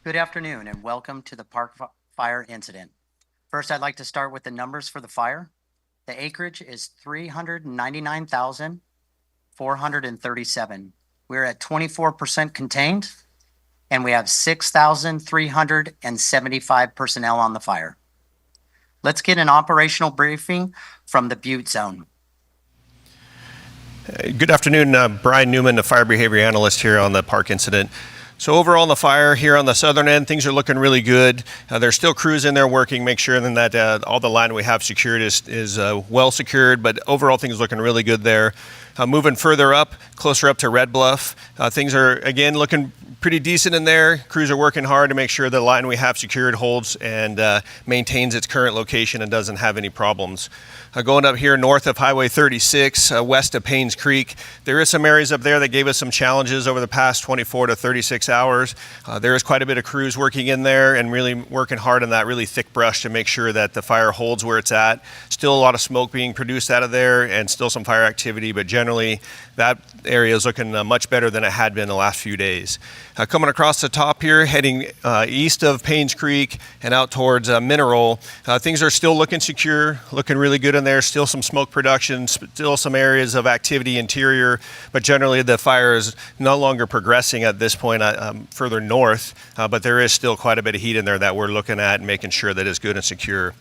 Good afternoon and welcome to the Park Fire incident. First, I'd like to start with the numbers for the fire. The acreage is 399,437. We're at 24% contained, and we have 6,375 personnel on the fire. Let's get an operational briefing from the Butte Zone. Good afternoon, Brian Newman, the fire behavior analyst here on the Park incident. So overall on the fire here on the southern end, things are looking really good. There's still crews in there working, make sure then that all the line we have secured is well secured, but overall things looking really good there. Moving further up, closer up to Red Bluff, things are again looking pretty decent in there. Crews are working hard to make sure the line we have secured holds and maintains its current location and doesn't have any problems. Going up here north of Highway 36, west of Paynes Creek, there is some areas up there that gave us some challenges over the past 24 to 36 hours. There is quite a bit of crews working in there and really working hard on that really thick brush to make sure that the fire holds where it's at. Still a lot of smoke being produced out of there and still some fire activity, but generally that area is looking much better than it had been the last few days. Coming across the top here, heading east of Paynes Creek and out towards Mineral, things are still looking secure, looking really good in there. Still some smoke production, still some areas of activity interior, but generally the fire is no longer progressing at this point further north, but there is still quite a bit of heat in there that we're looking at and making sure that it's good and secure.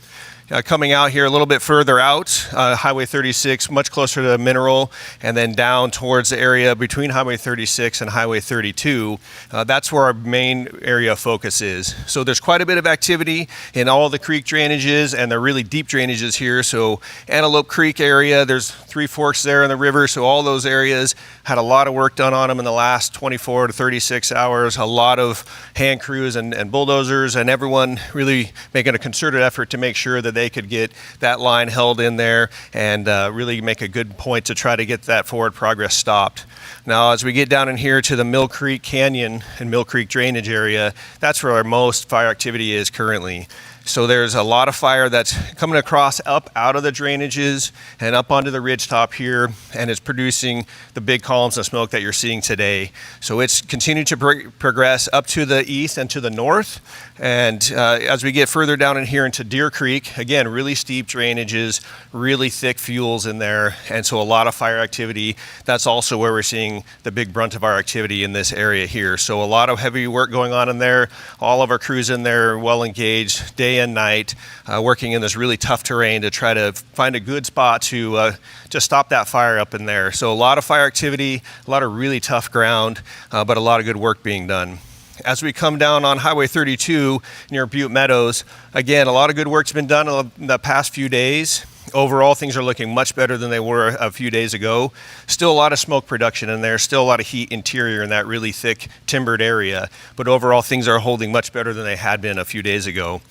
Coming out here a little bit further out, Highway 36, much closer to Mineral, and then down towards the area between Highway 36 and Highway 32. That's where our main area of focus is. So there's quite a bit of activity in all the creek drainages and the really deep drainages here. So Antelope Creek area, there's 3 forks there in the river. So all those areas had a lot of work done on them in the last 24 to 36 hours. A lot of hand crews and bulldozers and everyone really making a concerted effort to make sure that they could get that line held in there and really make a good point to try to get that forward progress stopped. Now, as we get down in here to the Mill Creek Canyon and Mill Creek drainage area, that's where our most fire activity is currently. So there's a lot of fire that's coming across up out of the drainages and up onto the ridgetop here, and it's producing the big columns of smoke that you're seeing today. So it's continuing to progress up to the east and to the north. And as we get further down in here into Deer Creek, again, really steep drainages, really thick fuels in there, and so a lot of fire activity. That's also where we're seeing the big brunt of our activity in this area here. So a lot of heavy work going on in there. All of our crews in there are well engaged, day and night, working in this really tough terrain to try to find a good spot to just stop that fire up in there. So a lot of fire activity, a lot of really tough ground, but a lot of good work being done. As we come down on Highway 32 near Butte Meadows, again, a lot of good work's been done in the past few days. Overall, things are looking much better than they were a few days ago. Still a lot of smoke production in there, still a lot of heat interior in that really thick timbered area, but overall things are holding much better than they had been a few days ago.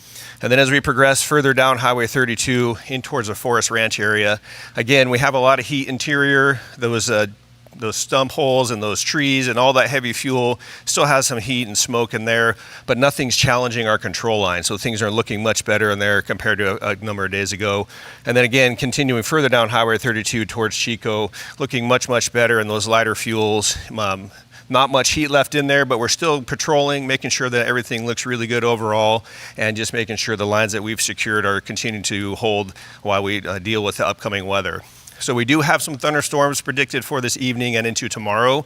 And then as we progress further down Highway 32 in towards the Forest Ranch area, again, we have a lot of heat interior. Those stump holes and those trees and all that heavy fuel still has some heat and smoke in there, but nothing's challenging our control line. So things are looking much better in there compared to a number of days ago. And then again, continuing further down Highway 32 towards Chico, looking much, much better in those lighter fuels. Not much heat left in there, but we're still patrolling, making sure that everything looks really good overall, and just making sure the lines that we've secured are continuing to hold while we deal with the upcoming weather. So we do have some thunderstorms predicted for this evening and into tomorrow.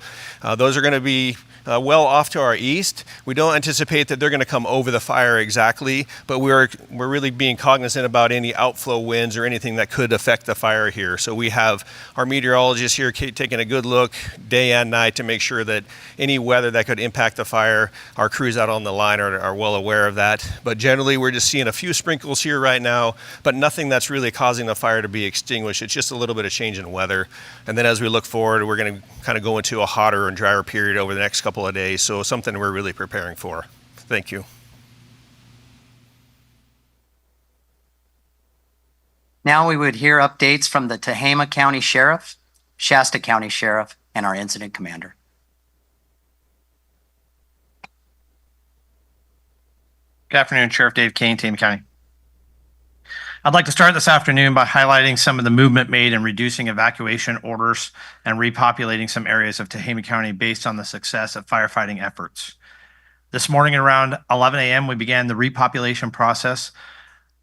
Those are going to be well off to our east. We don't anticipate that they're going to come over the fire exactly, but we're really being cognizant about any outflow winds or anything that could affect the fire here. So we have our meteorologists here taking a good look day and night to make sure that any weather that could impact the fire, our crews out on the line are well aware of that. But generally, we're just seeing a few sprinkles here right now, but nothing that's really causing the fire to be extinguished. It's just a little bit of change in weather. And then as we look forward, we're going to kind of go into a hotter and drier period over the next couple of days. So something we're really preparing for. Thank you. Now we would hear updates from the Tam County Sheriff, Shasta County Sheriff, and our incident commander. Good afternoon, Sheriff Dave Kane, Tam County. I'd like to start this afternoon by highlighting some of the movement made in reducing evacuation orders and repopulating some areas of Tam County based on the success of firefighting efforts. This morning at around 11 a.m., we began the repopulation process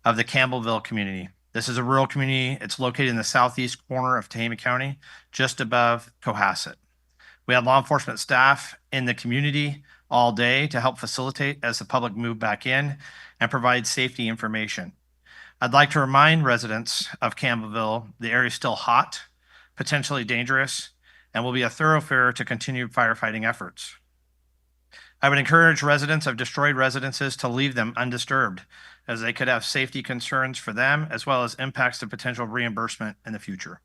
of the Campbellville community. This is a rural community. It's located in the southeast corner of Tam County, just above Cohasset. We had law enforcement staff in the community all day to help facilitate as the public moved back in and provide safety information. I'd like to remind residents of Campbellville the area is still hot, potentially dangerous, and will be a thoroughfare to continue firefighting efforts. I would encourage residents of destroyed residences to leave them undisturbed, as they could have safety concerns for them as well as impacts to potential reimbursement in the future.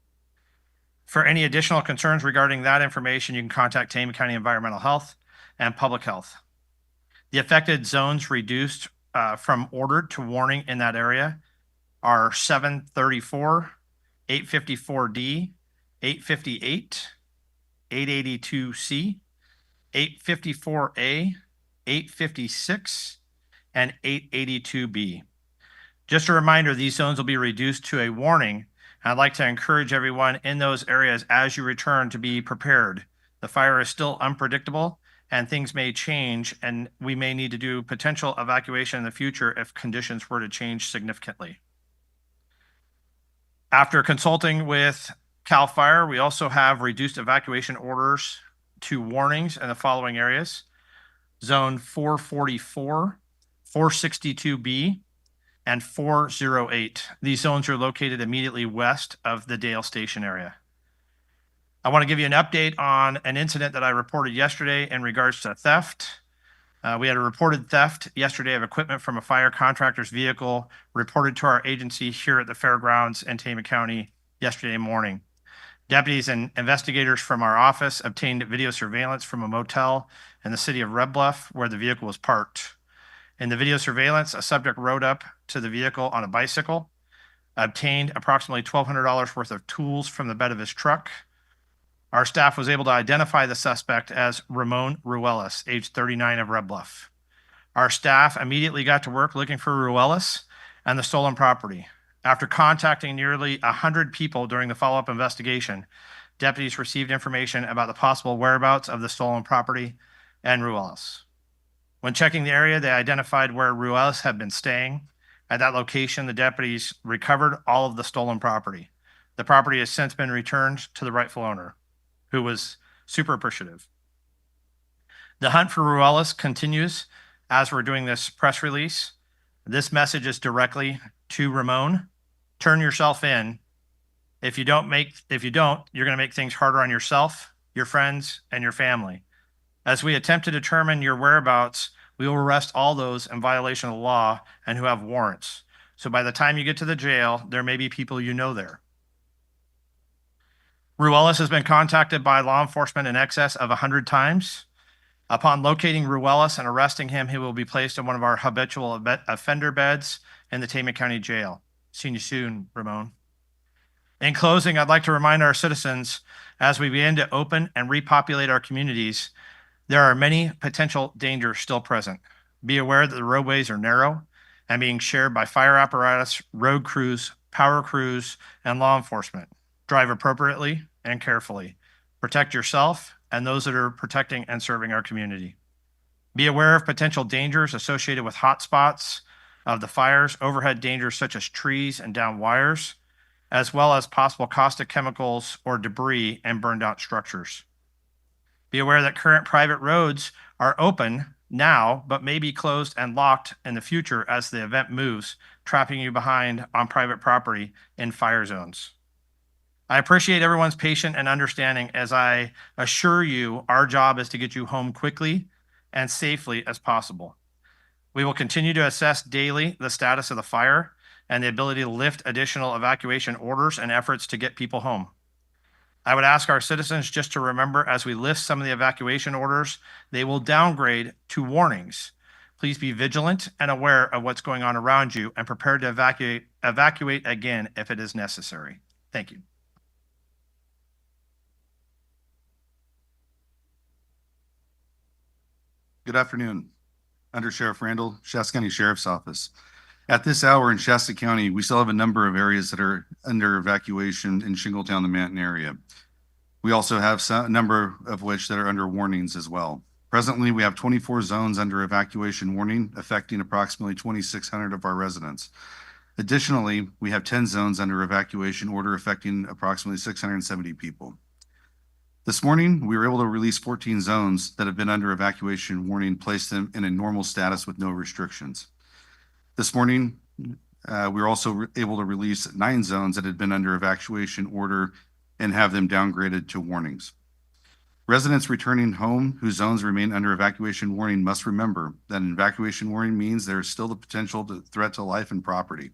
For any additional concerns regarding that information, you can contact Tama County Environmental Health and Public Health. The affected zones reduced from ordered to warning in that area are 734, 854D, 858, 882C, 854A, 856, and 882B. Just a reminder, these zones will be reduced to a warning. I'd like to encourage everyone in those areas as you return to be prepared. The fire is still unpredictable and things may change, and we may need to do potential evacuation in the future if conditions were to change significantly. After consulting with CAL FIRE, we also have reduced evacuation orders to warnings in the following areas: Zone 444, 462B, and 408. These zones are located immediately west of the Dale Station area. I want to give you an update on an incident that I reported yesterday in regards to theft. We had a reported theft yesterday of equipment from a fire contractor's vehicle reported to our agency here at the fairgrounds in Tama County yesterday morning. Deputies and investigators from our office obtained video surveillance from a motel in the city of Red Bluff where the vehicle was parked. In the video surveillance, a subject rode up to the vehicle on a bicycle, obtained approximately $1,200 worth of tools from the bed of his truck. Our staff was able to identify the suspect as Ramon Ruelas, age 39, of Red Bluff. Our staff immediately got to work looking for Ruelas and the stolen property. After contacting nearly 100 people during the follow-up investigation, deputies received information about the possible whereabouts of the stolen property and Ruelas. When checking the area, they identified where Ruelas had been staying. At that location, the deputies recovered all of the stolen property. The property has since been returned to the rightful owner, who was super appreciative. The hunt for Ruelas continues as we're doing this press release. This message is directly to Ramon. Turn yourself in. If you don't, you're going to make things harder on yourself, your friends, and your family. As we attempt to determine your whereabouts, we will arrest all those in violation of the law and who have warrants. So by the time you get to the jail, there may be people you know there. Ruelas has been contacted by law enforcement in excess of 100 times. Upon locating Ruelas and arresting him, he will be placed in one of our habitual offender beds in the Tama County Jail. See you soon, Ramon. In closing, I'd like to remind our citizens, as we begin to open and repopulate our communities, there are many potential dangers still present. Be aware that the roadways are narrow and being shared by fire apparatus, road crews, power crews, and law enforcement. Drive appropriately and carefully. Protect yourself and those that are protecting and serving our community. Be aware of potential dangers associated with hotspots of the fires, overhead dangers such as trees and down wires, as well as possible caustic chemicals or debris and burned out structures. Be aware that current private roads are open now, but may be closed and locked in the future as the event moves, trapping you behind on private property in fire zones. I appreciate everyone's patience and understanding as I assure you our job is to get you home quickly and safely as possible. We will continue to assess daily the status of the fire and the ability to lift additional evacuation orders and efforts to get people home. I would ask our citizens just to remember as we lift some of the evacuation orders, they will downgrade to warnings. Please be vigilant and aware of what's going on around you and prepare to evacuate again if it is necessary. Thank you. Good afternoon. Under Sheriff Randall, Shasta County Sheriff's Office. At this hour in Shasta County, we still have a number of areas that are under evacuation in Shingletown, the Manton area. We also have a number of which that are under warnings as well. Presently, we have 24 zones under evacuation warning, affecting approximately 2,600 of our residents. Additionally, we have 10 zones under evacuation order affecting approximately 670 people. This morning, we were able to release 14 zones that have been under evacuation warning, place them in a normal status with no restrictions. This morning, we were also able to release 9 zones that had been under evacuation order and have them downgraded to warnings. Residents returning home whose zones remain under evacuation warning must remember that an evacuation warning means there is still the potential threat to life and property.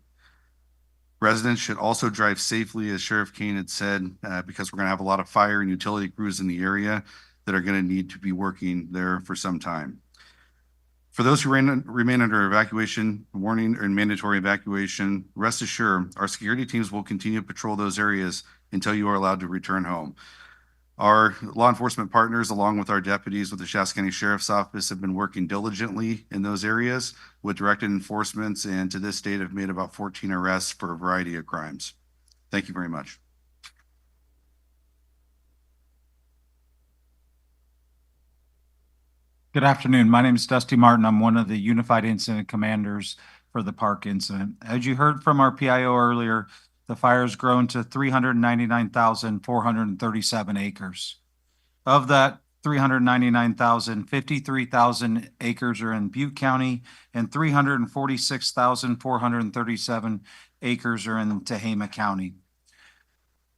Residents should also drive safely, as Sheriff Kane had said, because we're going to have a lot of fire and utility crews in the area that are going to need to be working there for some time. For those who remain under evacuation warning and mandatory evacuation, rest assured our security teams will continue to patrol those areas until you are allowed to return home. Our law enforcement partners, along with our deputies with the Shasta County Sheriff's Office, have been working diligently in those areas with directed enforcements, and to this date have made about 14 arrests for a variety of crimes. Thank you very much. Good afternoon. My name is Dusty Martin. I'm one of the Unified Incident Commanders for the park incident. As you heard from our PIO earlier, the fire has grown to 399,437 acres. Of that 399,000, 53,000 acres are in Butte County and 346,437 acres are in Tehama County.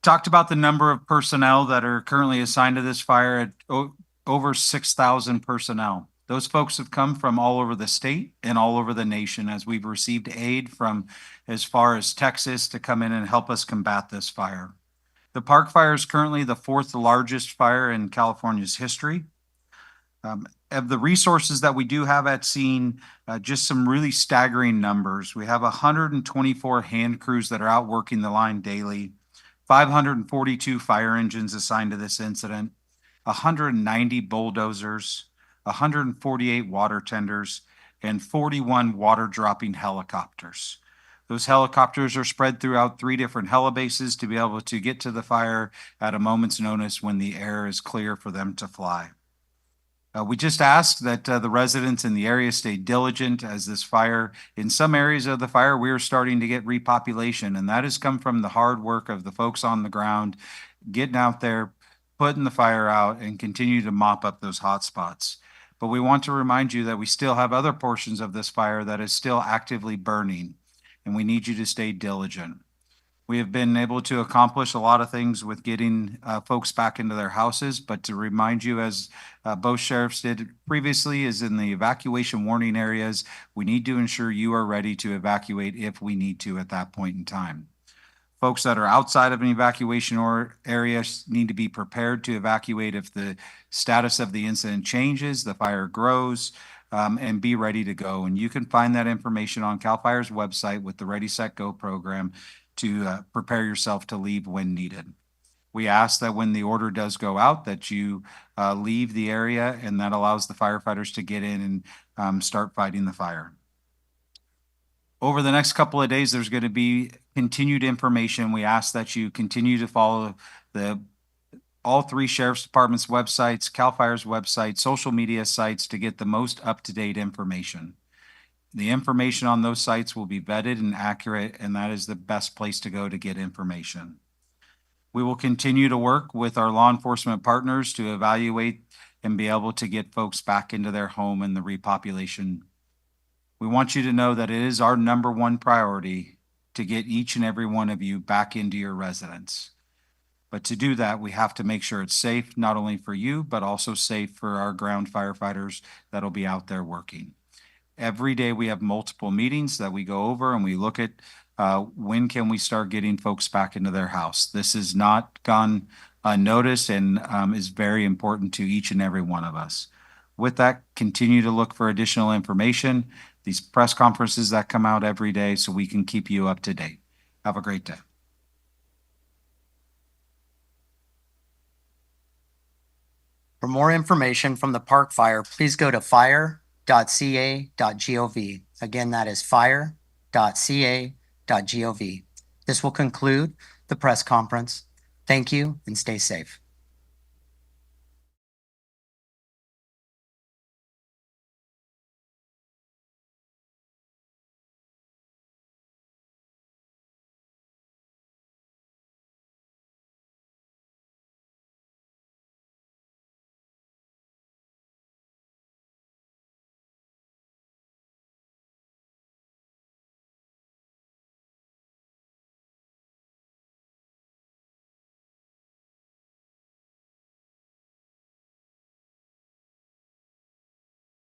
Talked about the number of personnel that are currently assigned to this fire at over 6,000 personnel. Those folks have come from all over the state and all over the nation as we've received aid from as far as Texas to come in and help us combat this fire. The park fire is currently the 4th largest fire in California's history. Of the resources that we do have at scene, just some really staggering numbers. We have 124 hand crews that are out working the line daily, 542 fire engines assigned to this incident, 190 bulldozers, 148 water tenders, and 41 water dropping helicopters. Those helicopters are spread throughout 3 different helibases to be able to get to the fire at a moment's notice when the air is clear for them to fly. We just ask that the residents in the area stay diligent as this fire, in some areas of the fire, we are starting to get repopulation, and that has come from the hard work of the folks on the ground, getting out there, putting the fire out, and continue to mop up those hot spots. But we want to remind you that we still have other portions of this fire that is still actively burning, and we need you to stay diligent. We have been able to accomplish a lot of things with getting folks back into their houses, but to remind you, as both sheriffs did previously, is in the evacuation warning areas, we need to ensure you are ready to evacuate if we need to at that point in time. Folks that are outside of an evacuation area need to be prepared to evacuate if the status of the incident changes, the fire grows, and be ready to go. And you can find that information on CAL FIRE's website with the Ready, Set, Go program to prepare yourself to leave when needed. We ask that when the order does go out that you leave the area, and that allows the firefighters to get in and start fighting the fire. Over the next couple of days, there's going to be continued information. We ask that you continue to follow all 3 sheriff's departments' websites, CAL FIRE's website, social media sites to get the most up-to-date information. The information on those sites will be vetted and accurate, and that is the best place to go to get information. We will continue to work with our law enforcement partners to evaluate and be able to get folks back into their home and the repopulation. We want you to know that it is our #1 priority to get each and every one of you back into your residence. But to do that, we have to make sure it's safe, not only for you, but also safe for our ground firefighters that'll be out there working. Every day we have multiple meetings that we go over and we look at when can we start getting folks back into their house. This has not gone unnoticed and is very important to each and every one of us. With that, continue to look for additional information, these press conferences that come out every day so we can keep you up to date. Have a great day. For more information from the park fire, please go to fire.ca.gov. Again, that is fire.ca.gov. This will conclude the press conference. Thank you and stay safe.